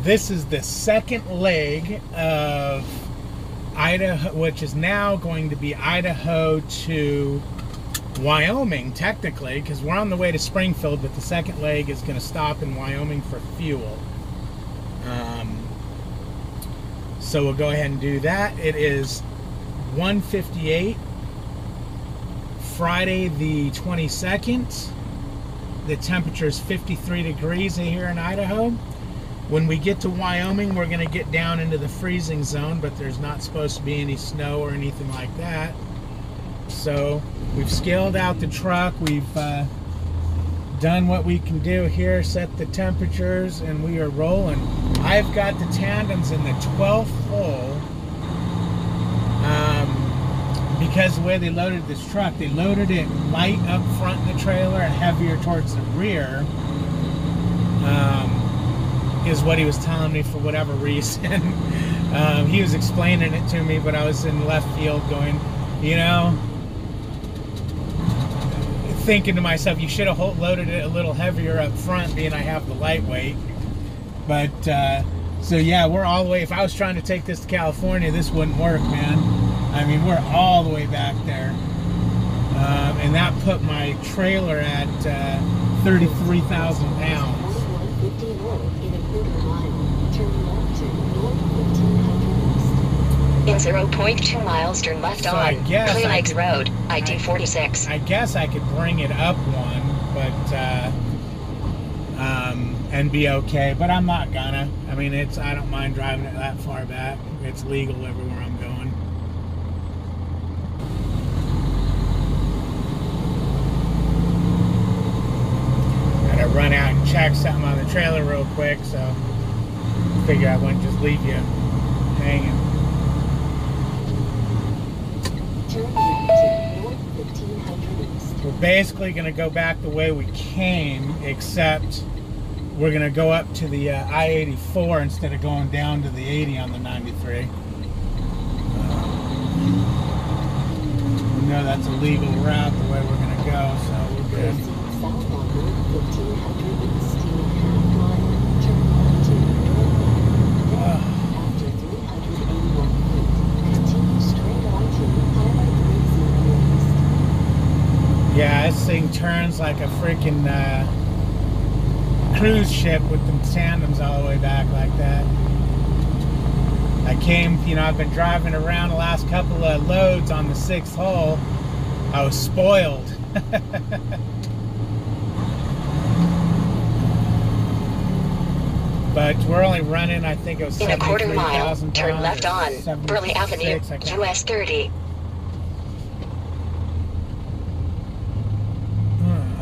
This is the second leg of Idaho, which is now going to be Idaho to Wyoming, technically, because we're on the way to Springfield, but the second leg is going to stop in Wyoming for fuel. So we'll go ahead and do that. It is 1:58, Friday the 22nd. The temperature is 53 degrees here in Idaho. When we get to Wyoming, we're going to get down into the freezing zone, but there's not supposed to be any snow or anything like that. So we've scaled out the truck. We've done what we can do here, set the temperatures, and we are rolling. I've got the tandems in the 12th hole. Because the way they loaded this truck, they loaded it light up front in the trailer and heavier towards the rear, is what he was telling me for whatever reason. He was explaining it to me, but I was in left field going, you know, thinking to myself, you should have loaded it a little heavier up front, being I have the lightweight. But, so yeah, we're all the way, if I was trying to take this to California, this wouldn't work, man. I mean, we're all the way back there. And that put my trailer at 33,000 pounds. In 0.2 miles, turn left So on I guess Clear I Lakes could- Road, ID 46. I guess I could bring it up one, but and be okay. But I'm not gonna. I mean, I don't mind driving it that far back. It's legal everywhere I'm going. Gotta run out and check something on the trailer real quick, so figure I wouldn't just leave you hanging. We're basically going to go back the way we came, except we're going to go up to the I-84 instead of going down to the 80 on the 93. We know that's a legal route the way we're going to go, so we're good. Yeah, this thing turns like a freaking cruise ship with the tandems all the way back like that. I came, you know, I've been driving around the last couple of loads on the 6th hole. I was spoiled. But we're only running, I think it was In a quarter mile, 73,000 turn pounds left or on Burley 76, Avenue, I can't- US 30.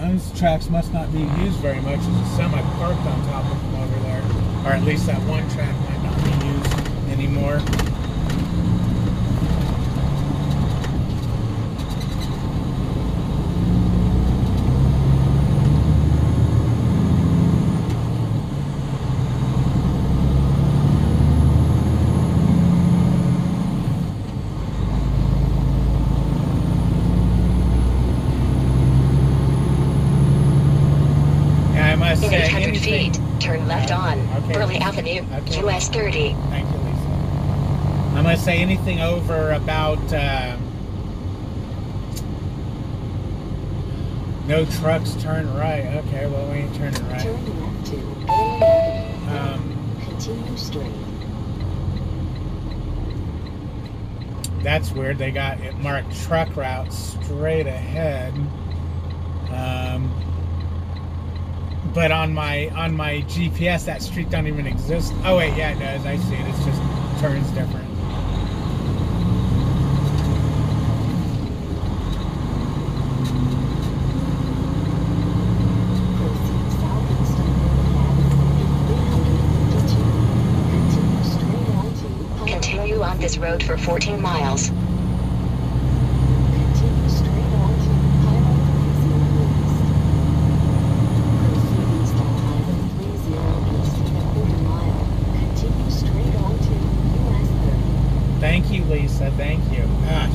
Those tracks must not be used very much. There's a semi parked on top of them over there. Or at least that one track might not be used anymore. In 800 feet, turn left on Okay. Burley Avenue, Okay. US 30. Thank you, Lisa. I'm going to say anything over about no trucks turn right. Okay, well, we ain't turning right. Turn left to Burley Avenue. Continue straight. That's weird. They got it marked truck route straight ahead. But on my GPS, that street don't even exist. Oh wait, yeah, it does. I see it. It's just turns different. Continue on this road for 14 miles. Thank you, Lisa. Thank you. Gosh.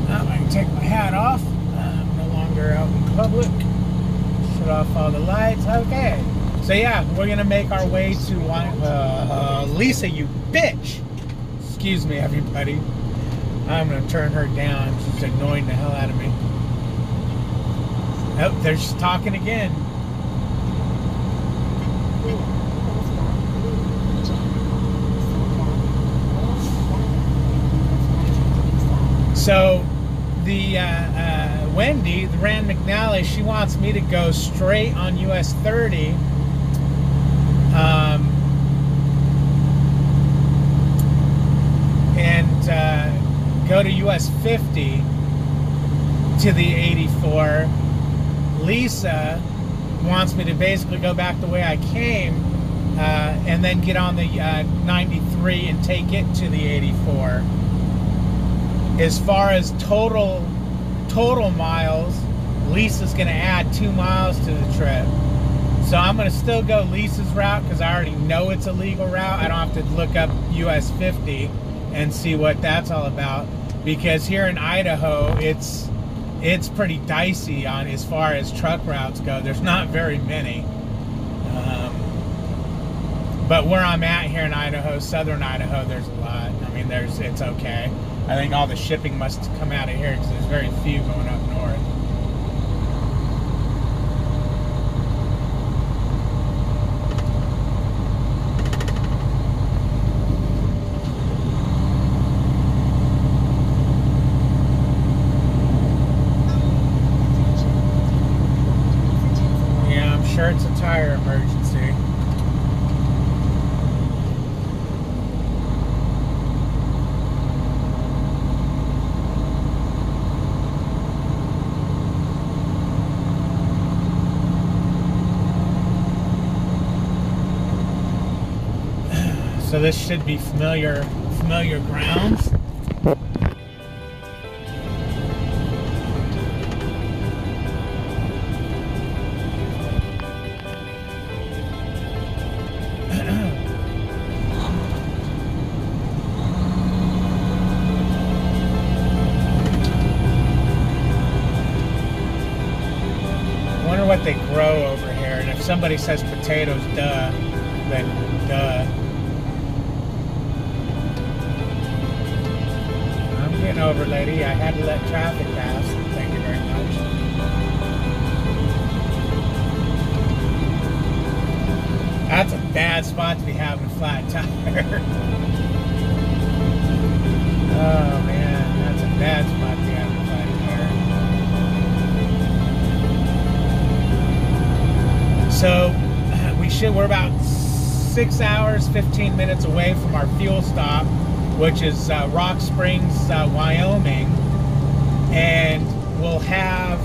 Now I can take my hat off. I'm no longer out in public. Shut off all the lights. Okay. So yeah, we're gonna make our way to Lisa, you bitch. Excuse me, everybody. I'm gonna turn her down. She's annoying the hell out of me. Oh, they're just talking again. So the Wendy, the Rand McNally, she wants me to go straight on US 30 and go to US 50 to the 84. Lisa wants me to basically go back the way I came and then get on the 93 and take it to the 84. As far as total miles, Lisa's going to add 2 miles to the trip. So I'm going to still go Lisa's route because I already know it's a legal route. I don't have to look up US 50 and see what that's all about. Because here in Idaho, it's pretty dicey on as far as truck routes go. There's not very many. But where I'm at here in Idaho, southern Idaho, there's a lot. I mean, it's okay. I think all the shipping must come out of here because there's very few going up north. Yeah, I'm sure it's a tire emergency. So this should be familiar grounds. Wonder what they grow over here, and if somebody says potatoes, duh, then duh. Getting over, lady. I had to let traffic pass. Thank you very much. That's a bad spot to be having a flat tire. Oh man, that's a bad spot to be having a flat tire. So we're about 6 hours, 15 minutes away from our fuel stop, which is Rock Springs, Wyoming, and we'll have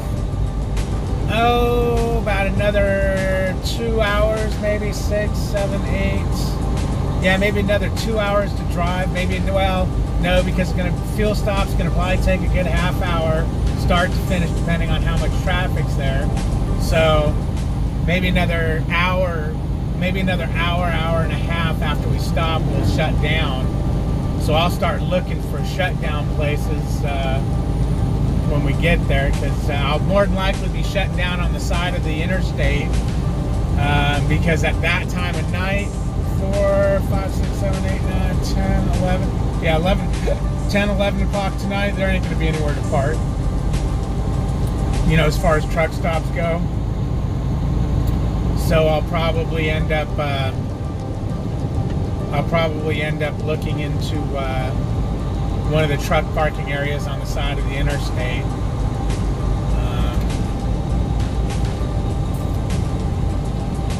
about another 2 hours, maybe 6, 7, 8. Yeah, maybe another 2 hours to drive. Maybe, well, no, because fuel stop's gonna probably take a good half hour, start to finish, depending on how much traffic's there. So maybe another hour, hour and a half after we stop, we'll shut down. So I'll start looking for shutdown places when we get there, because I'll more than likely be shutting down on the side of the interstate because at that time of night, 4, 5, 6, 7, 8, 9, 10, 11, yeah, 10, 11 o'clock tonight, there ain't going to be anywhere to park, you know, as far as truck stops go. So I'll probably end up looking into one of the truck parking areas on the side of the interstate.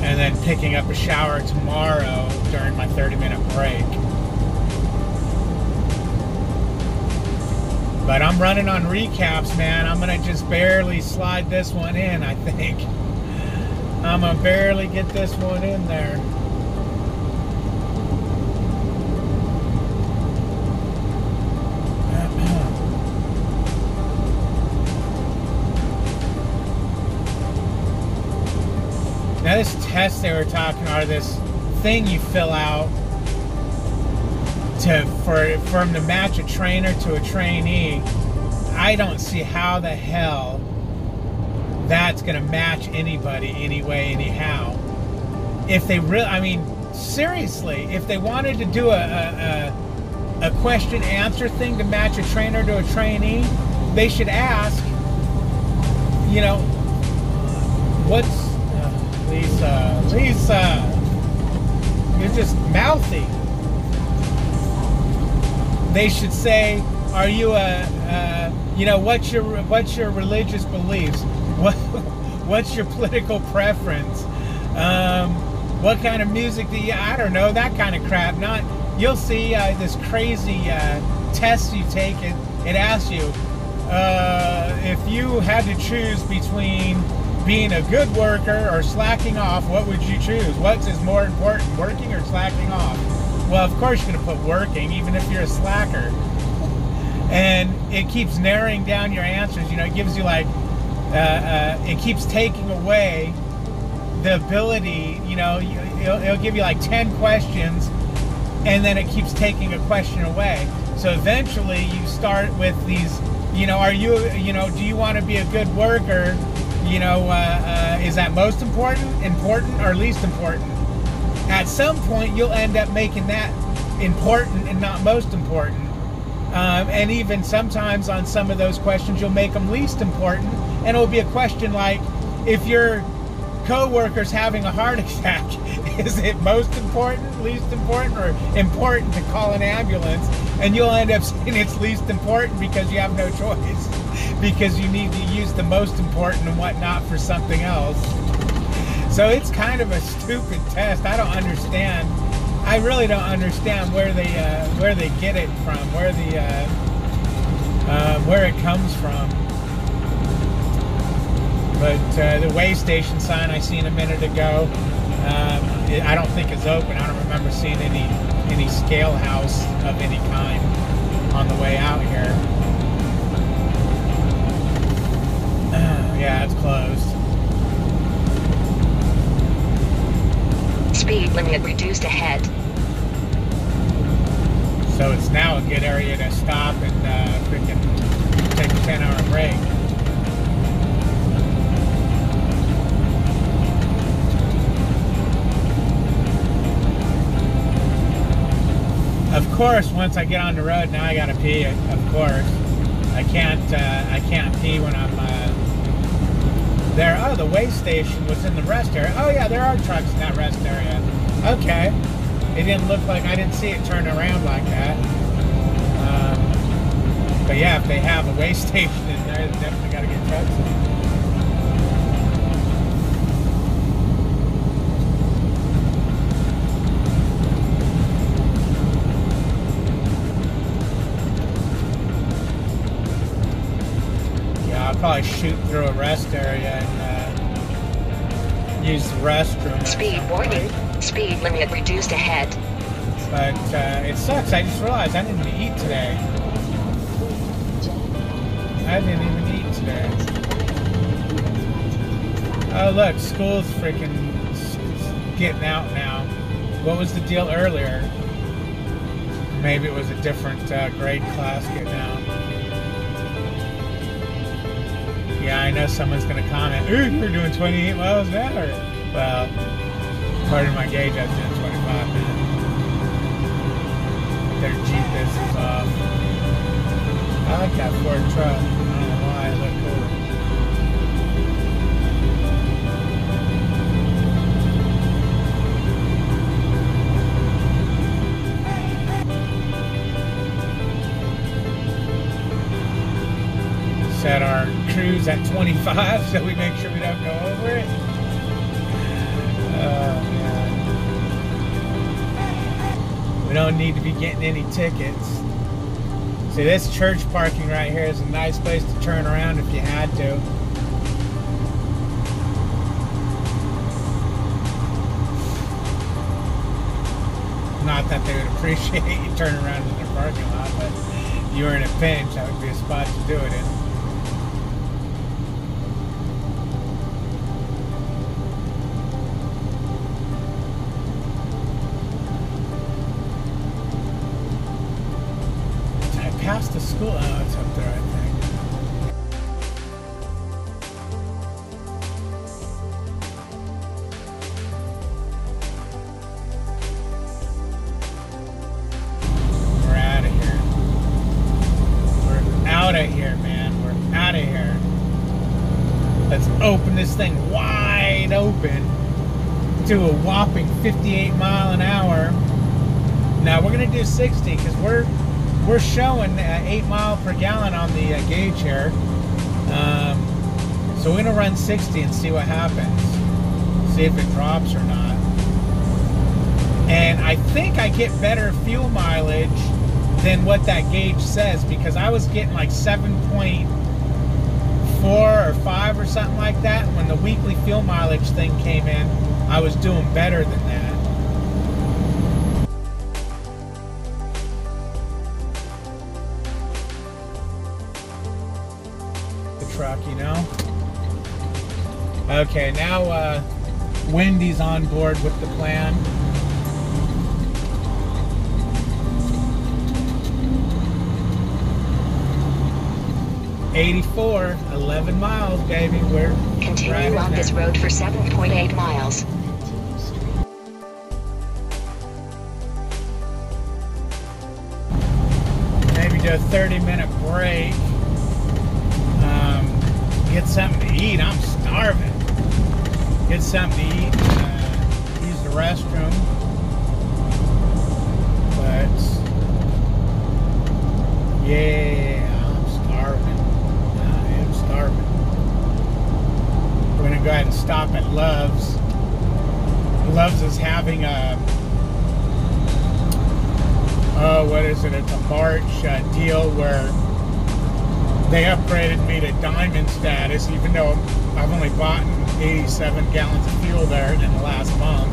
And then picking up a shower tomorrow during my 30-minute break. But I'm running on recaps, man. I'm going to just barely slide this one in, I think. I'm going to barely get this one in there. Now this test they were talking about, this thing you fill out for them to match a trainer to a trainee, I don't see how the hell that's going to match anybody anyway, anyhow. if they really, I mean, seriously, if they wanted to do a question answer thing to match a trainer to a trainee, they should ask, you know, what's Lisa, you're just mouthy. They should say, are you you know, what's your religious beliefs? What's your political preference? What kind of music do you, I don't know, that kind of crap. Not, you'll see this crazy test you take, it asks you, if you had to choose between being a good worker or slacking off, what would you choose? What is more important, working or slacking off? Well, of course you're going to put working, even if you're a slacker. And it keeps narrowing down your answers. You know, it gives you like, it keeps taking away the ability, you know, it'll give you like 10 questions, and then it keeps taking a question away. So eventually you start with these, you know, are you, you know, do you want to be a good worker? You know, is that most important, or least important? At some point, you'll end up making that important and not most important. And even sometimes on some of those questions, you'll make them least important. And it'll be a question like, if your co-worker's having a heart attack, is it most important, least important, or important to call an ambulance? And you'll end up saying it's least important because you have no choice, because you need to use the most important and whatnot for something else. So it's kind of a stupid test. I don't understand. I really don't understand where they get it from, where it comes from. But the way station sign I seen a minute ago, I don't think it's open. I don't remember seeing any scale house of any kind on the way out here. Yeah, it's closed. Speed limit reduced ahead. So it's now a good area to stop and freaking take a 10-hour break. Of course, once I get on the road, now I gotta pee. Of course, I can't pee when I'm there. Oh, the way station was in the rest area. Oh yeah, there are trucks in that rest area. Okay, it didn't look like, I didn't see it turn around like that. But yeah, if they have a way station in there, they definitely gotta get trucks in. I'll probably shoot through a rest area and use the restroom. Speed warning. Speed limit reduced ahead. But it sucks. I just realized I didn't eat today. I didn't even eat today. Oh look, school's freaking getting out now. What was the deal earlier? Maybe it was a different grade class getting out. Yeah, I know someone's going to comment, ooh, you're doing 28 miles an hour. Well, according to my gauge, I was doing 25 minutes. Their Jeepus is off. I like that Ford truck. I don't know why, it looked cool. Set our cruise at 25 so we make sure we don't go over it. Oh man. We don't need to be getting any tickets. See, this church parking right here is a nice place to turn around if you had to. Not that they would appreciate you turning around in their parking lot, but if you were in a pinch, that would be a spot to do it in. Past the school. Oh, it's up there, I think. open this thing wide open to a whopping 58 mile an hour. Now we're gonna do 60 because we're showing 8 mile per gallon on the gauge here. So we're gonna run 60 and see what happens. See if it drops or not. And I think I get better fuel mileage than what that gauge says, because I was getting like 7.4 or 5 or something like that. When the weekly fuel mileage thing came in, I was doing better than that. The truck, you know. Okay, now Wendy's on board with the plan. '84, 11 miles, baby. We're Continue on this road for 7.8 miles. Maybe do a 30-minute break. Get something to eat. I'm starving. Get something to eat. Use the restroom. But yeah, I'm starving. I am starving. We're gonna go ahead and stop at Love's. Love's is having a what is it? It's a March deal where they upgraded me to diamond status, even though I've only bought 87 gallons of fuel there in the last month.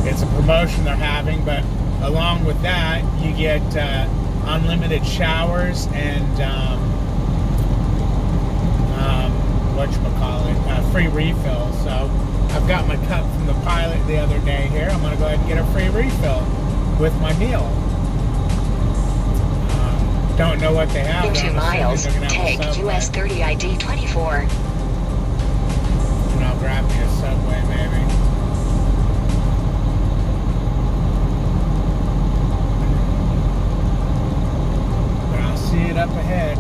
It's a promotion they're having, but along with that, you get unlimited showers and whatchamacallit, free refill. So I've got my cup from the pilot the other day here. I'm gonna go ahead and get a free refill with my meal. Don't know what they have. In 2 miles, take US 30 ID 24. And I'll grab me a Subway, maybe. But I'll see it up ahead.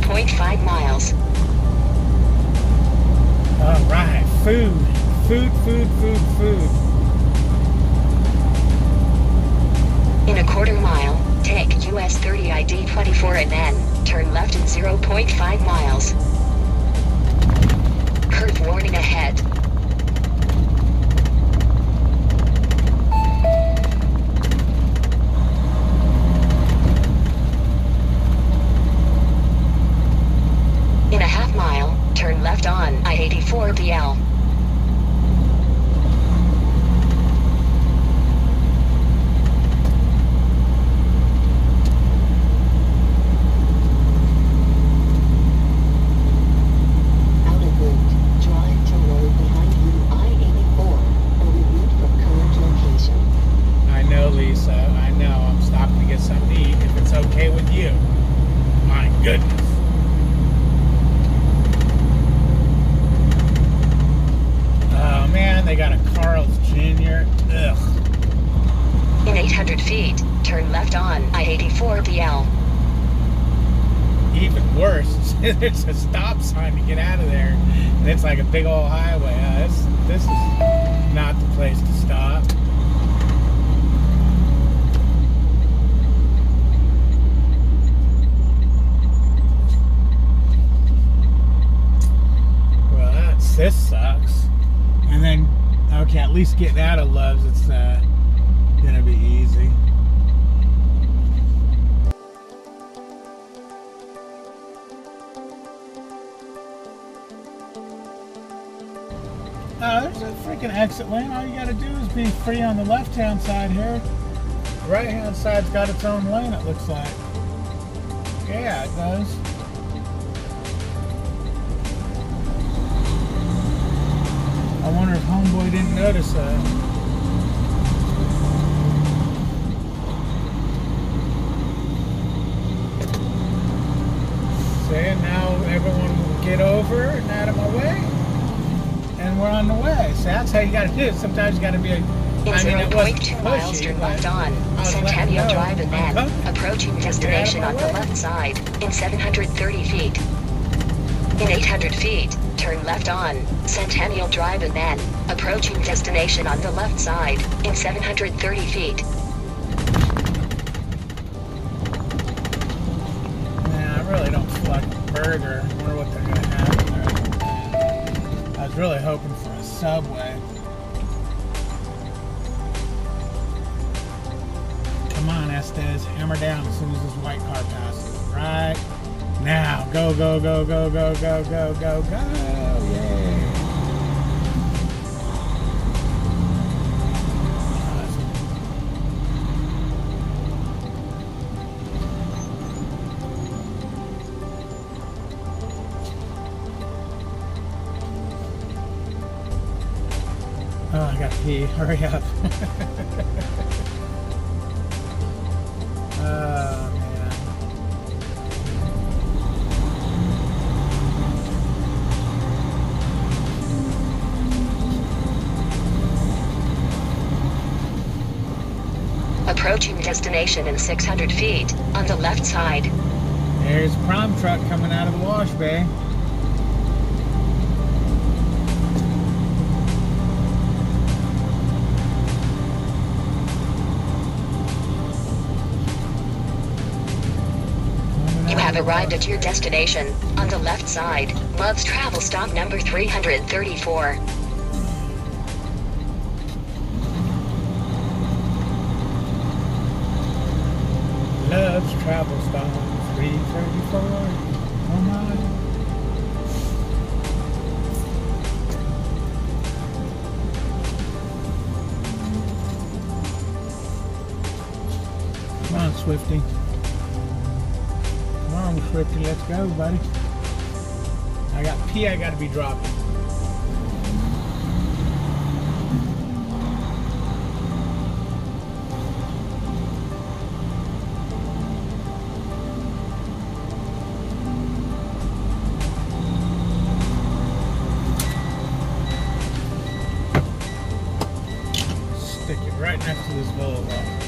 0.5 miles. All right, food. Food. In a quarter mile, take US 30 ID 24 and then turn left in 0.5 miles. Curve warning ahead. In a half mile, turn left on I-84 DL. In 800 feet, turn left on I-84 DL. Even worse, there's a stop sign to get out of there, and it's like a big old highway. This is not the place to stop. Well, this sucks. And then, okay, at least getting out of Love's, it's gonna be easy. There's a freaking exit lane. All you gotta do is be free on the left-hand side here. The right-hand side's got its own lane, it looks like. Yeah, it does. I wonder if homeboy didn't notice that. See, now everyone will get over and out of my way, and we're on the way. So that's how you got to do it. Sometimes you got to be In I mean, it wasn't 0.2 miles, pushy, turn but left on I was letting Centennial them know Drive and I'm then coming. approaching destination on the left side in 730 feet. In 800 feet, turn left on Centennial Drive and then approaching destination on the left side in 730 feet. Nah, I really don't feel like a burger. I wonder what they're gonna have in there. I was really hoping for a Subway. Come on, Estes, hammer down as soon as this white car passes. Right now, go, go, go, go, go, go, go, go, go! Yeah. Oh, I gotta pee. Hurry up. Oh, man. Approaching destination in 600 feet on the left side. There's a prom truck coming out of the wash bay. You have arrived at your destination on the left side. Love's Travel stop number 334. Love's Travel stop 334. Oh my. Come on, Swifty. Come on, Swifty, let's go, buddy. I got pee I gotta be dropping. Stick it right next to this Volvo.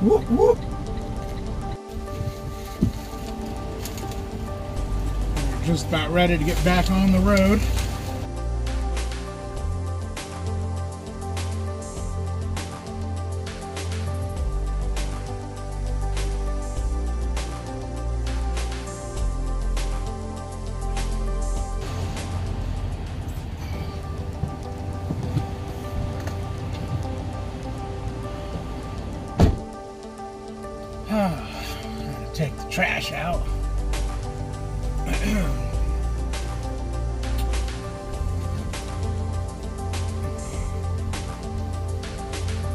Whoop, whoop. We're just about ready to get back on the road. I'm gonna take the trash out.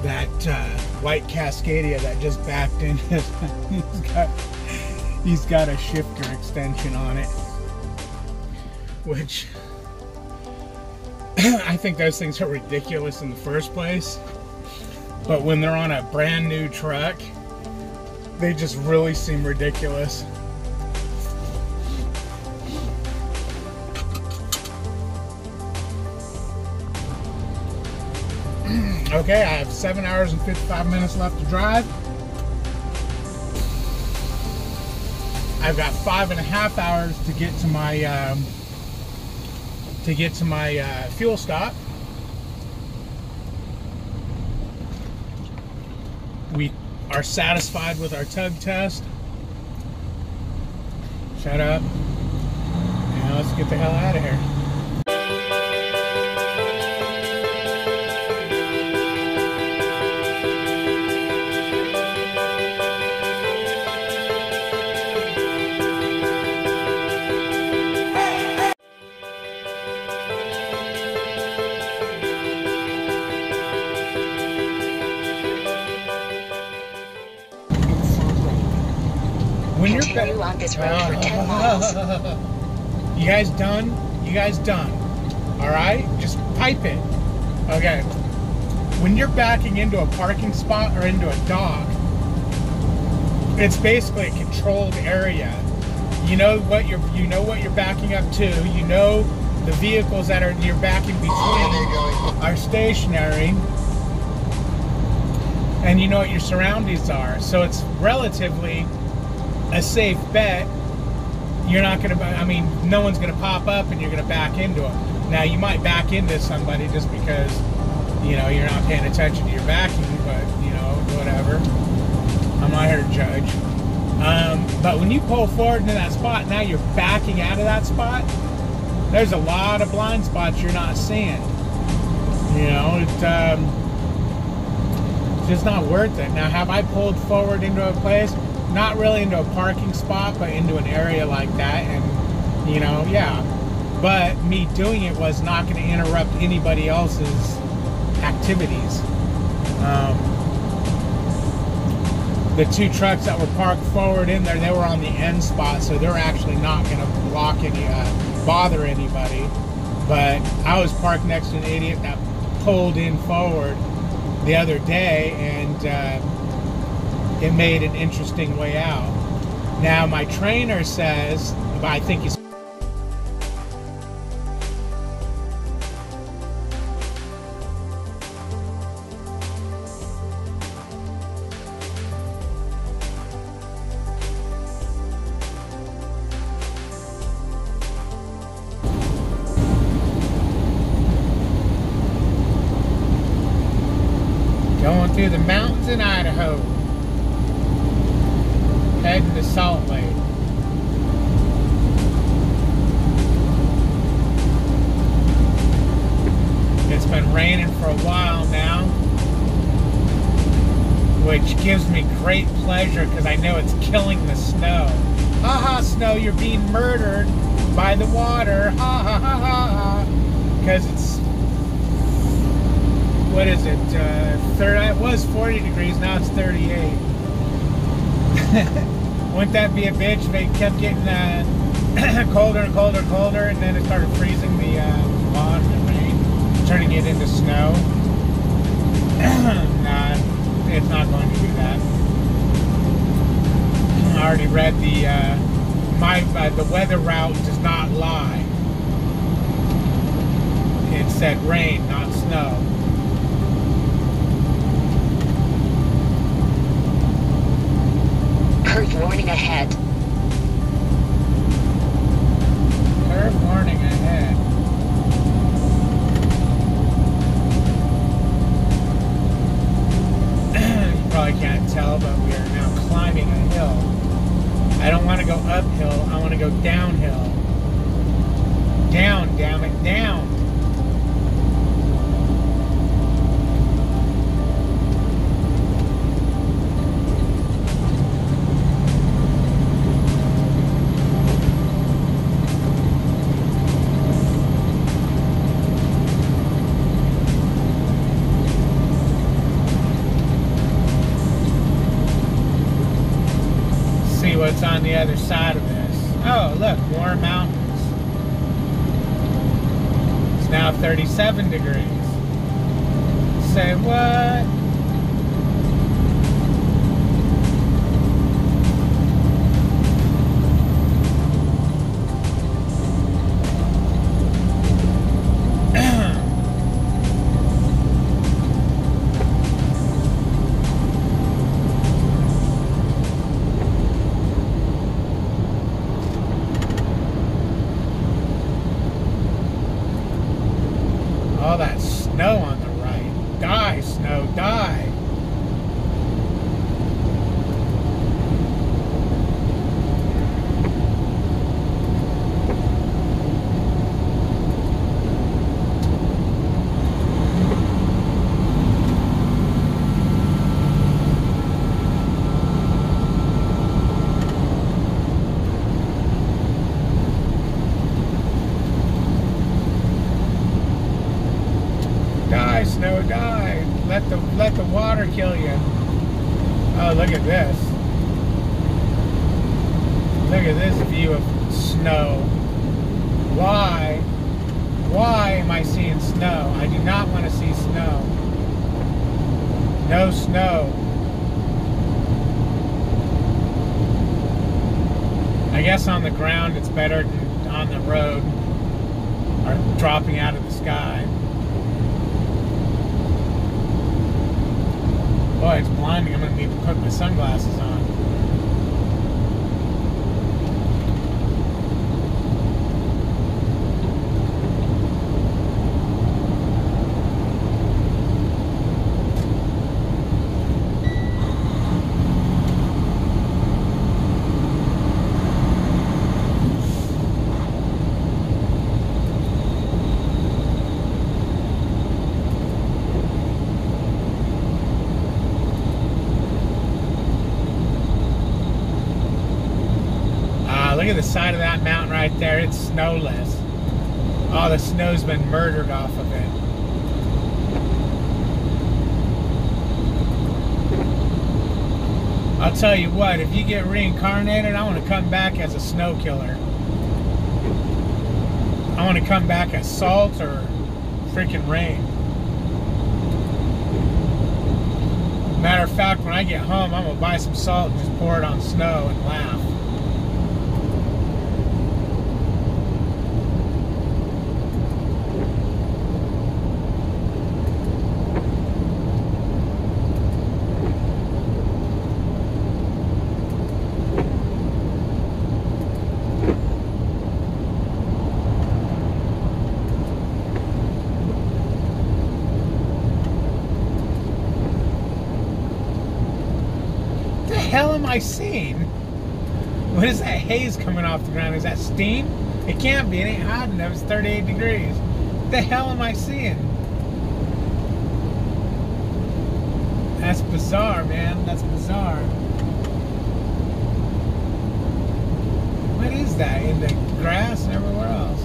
That white Cascadia that just backed in, he's got He's got a shifter extension on it, which I think those things are ridiculous in the first place. But when they're on a brand new truck, they just really seem ridiculous. Okay, I have 7 hours and 55 minutes left to drive. I've got 5.5 hours to get to my fuel stop. We are satisfied with our tug test. Shut up. Now let's get the hell out of here. When Continue on this road for 10 miles. You guys done? You guys done? All right? Just pipe it. Okay. When you're backing into a parking spot or into a dock, it's basically a controlled area. You know what you're backing up to. You know the vehicles that you're backing between are stationary, and you know what your surroundings are. So it's relatively a safe bet. You're not going to, I mean, no one's going to pop up and you're going to back into them. Now, you might back into somebody just because, you know, you're not paying attention to your backing, but, you know, whatever. I'm not here to judge. But when you pull forward into that spot, now you're backing out of that spot, there's a lot of blind spots you're not seeing. You know, it's just not worth it. Now, have I pulled forward into a place? Not really into a parking spot, but into an area like that, and you know, yeah. But me doing it was not going to interrupt anybody else's activities. The two trucks that were parked forward in there, they were on the end spot, so they're actually not going to block bother anybody. But I was parked next to an idiot that pulled in forward the other day, and it made an interesting way out. Now, my trainer says, I think he's going through the mountains in Idaho. Heading to Salt Lake. It's been raining for a while now, which gives me great pleasure because I know it's killing the snow. Ha ha, snow, you're being murdered by the water. Ha ha ha ha ha. Because it's, what is it? It was 40 degrees, now it's 38. Wouldn't that be a bitch if they kept getting colder and colder and colder, and then it started freezing the lawn and the rain, turning it into snow? Nah, it's not going to do that. I already read the weather route does not lie. It said rain, not snow. Curve warning ahead. Curve warning ahead. You probably can't tell, but we are now climbing a hill. I don't want to go uphill, I want to go downhill. Down, damn it, down. what's on the other side of this. Oh, look, more mountains. It's now 37 degrees. Say what? All that snow on the right. Die, snow, die. Die, snow, die. Let the water kill you. Oh, look at this. Look at this view of snow. Why am I seeing snow? I do not want to see snow. No snow. I guess on the ground it's better than on the road or dropping out of the sky. Boy, it's blinding. I'm going to need to put my sunglasses on. Look at the side of that mountain right there. It's snowless. All the snow's been murdered off of it. I'll tell you what, if you get reincarnated, I want to come back as a snow killer. I want to come back as salt or freaking rain. Matter of fact, when I get home, I'm going to buy some salt and just pour it on snow and laugh. What the hell am I seeing? What is that haze coming off the ground? Is that steam? It can't be. It ain't hot enough. It's 38 degrees. What the hell am I seeing? That's bizarre, man. That's bizarre. What is that? In the grass and everywhere else?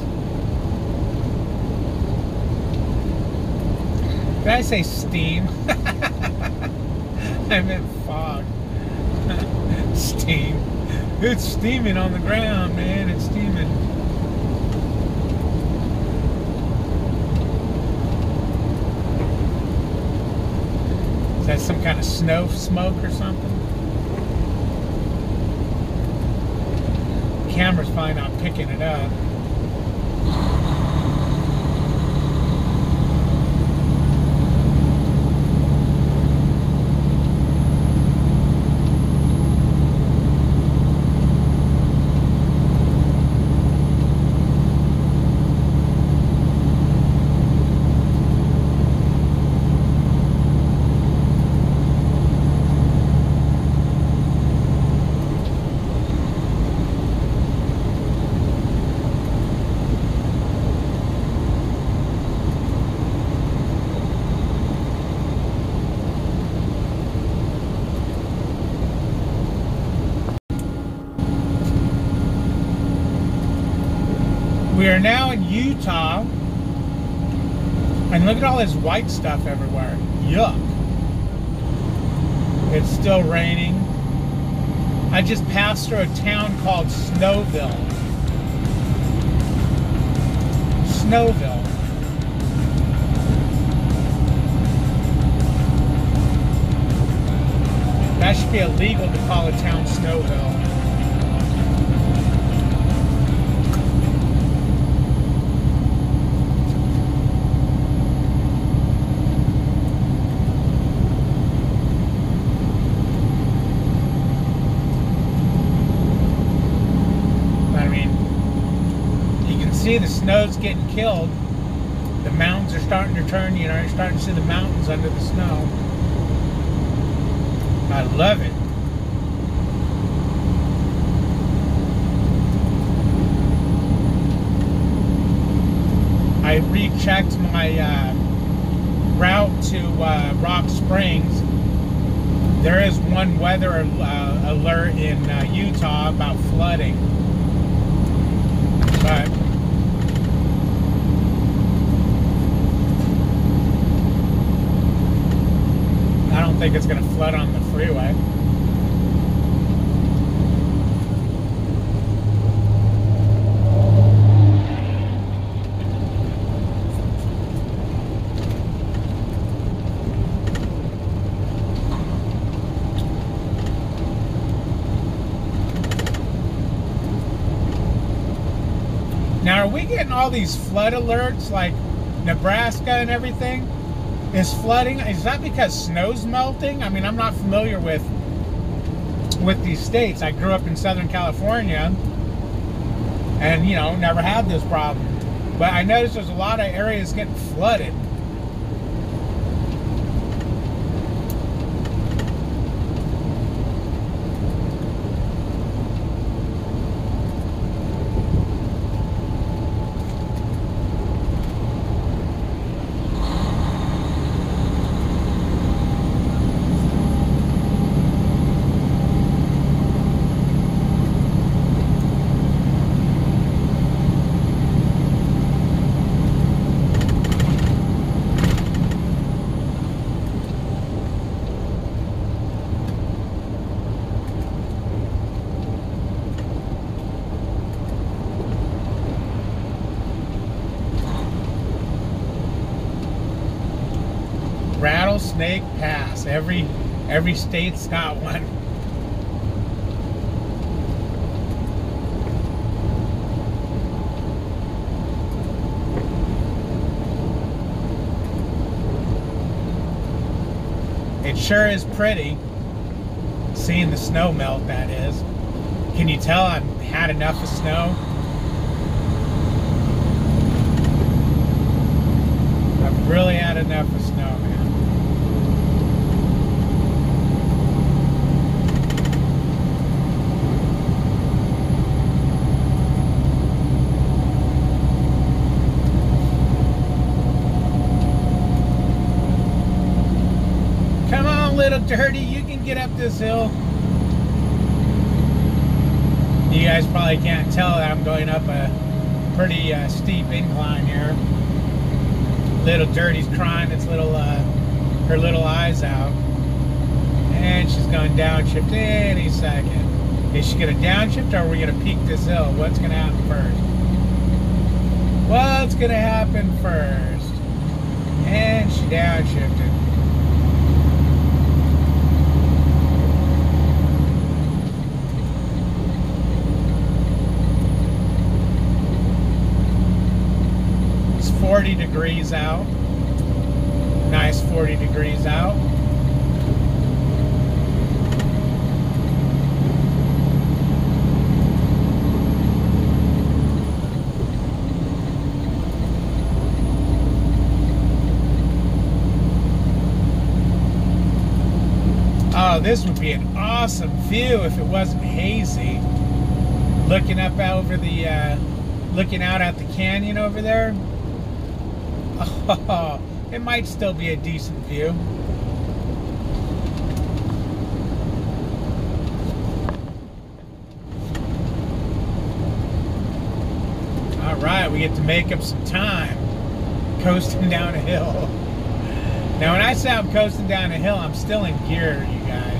Did I say steam? I meant fog. Steam. It's steaming on the ground, man. It's steaming. Is that some kind of snow smoke or something? The camera's probably not picking it up. We are now in Utah, and look at all this white stuff everywhere. Yuck. It's still raining. I just passed through a town called Snowville. Snowville. That should be illegal to call a town Snowville. See, the snow's getting killed. The mountains are starting to turn, you know, you're starting to see the mountains under the snow. I love it. I rechecked my route to Rock Springs. There is one weather alert in Utah about flooding. But I don't think it's going to flood on the freeway. Now, are we getting all these flood alerts like Nebraska and everything? Is flooding, is that because snow's melting? I mean, I'm not familiar with these states. I grew up in Southern California and, you know, never had this problem. But I noticed there's a lot of areas getting flooded. Rattlesnake Pass. Every state's got one. It sure is pretty seeing the snow melt, that is. Can you tell I've had enough of snow? I've really had enough of snow, man. Come on, little dirty, you can get up this hill. You guys probably can't tell that I'm going up a pretty steep incline here. Little dirty's crying its little her little eyes out, and she's going downshift any second. Is she gonna downshift, or are we gonna peak this hill? What's gonna happen first? What's gonna happen first? And she downshifted. It's 40 degrees out. Nice 40 degrees out. Oh, this would be an awesome view if it wasn't hazy. Looking up over the, looking out at the canyon over there. Oh, it might still be a decent view. All right, we get to make up some time coasting down a hill. Now, when I say I'm coasting down a hill, I'm still in gear, you guys.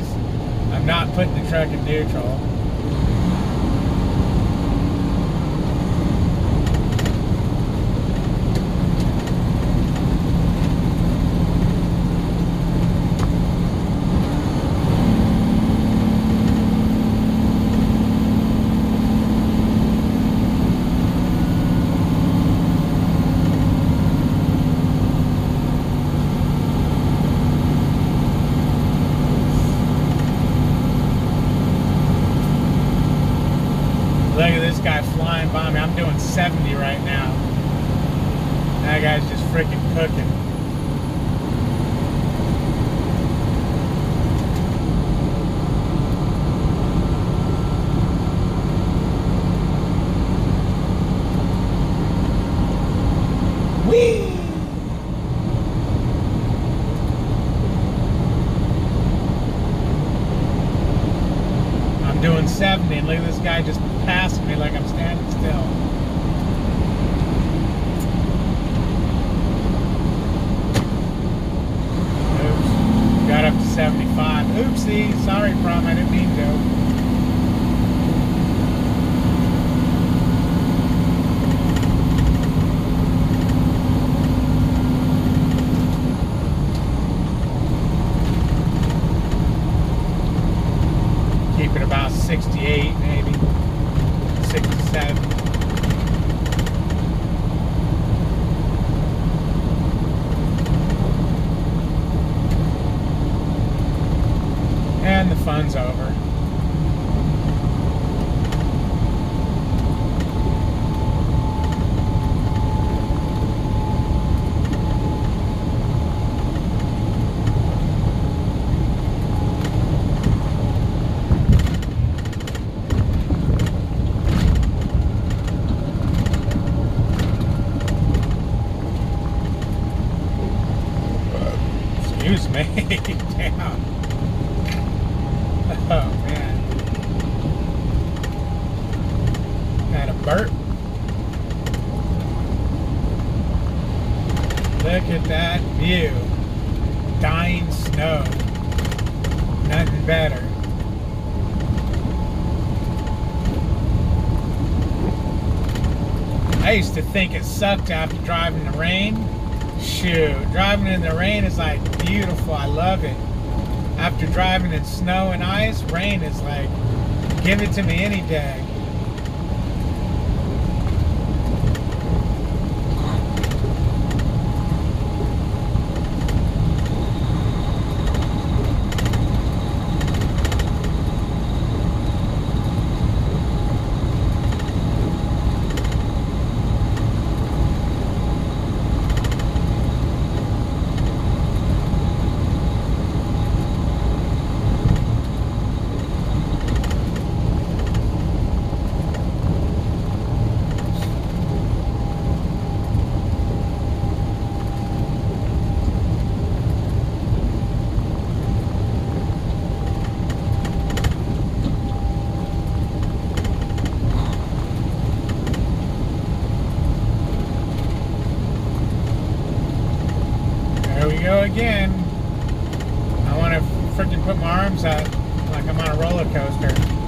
I'm not putting the truck in neutral. Look at this guy flying by me. I'm doing 70 right now. That guy's just freaking cooking. Whee! I'm doing 70 and look at this guy just passing me like I'm standing still. Oops. Got up to 75. Oopsie. Sorry, Prom. I didn't mean to. Keep it about 68, maybe 67. And the fun's over. Excuse me. Damn. Oh man. Had a burp. Look at that view. Dying snow. Nothing better. I used to think it sucked after driving in the rain. Shoot, driving in the rain is like beautiful. I love it. After driving in snow and ice, rain is like, give it to me any day. There we go again. I want to freaking put my arms out like I'm on a roller coaster.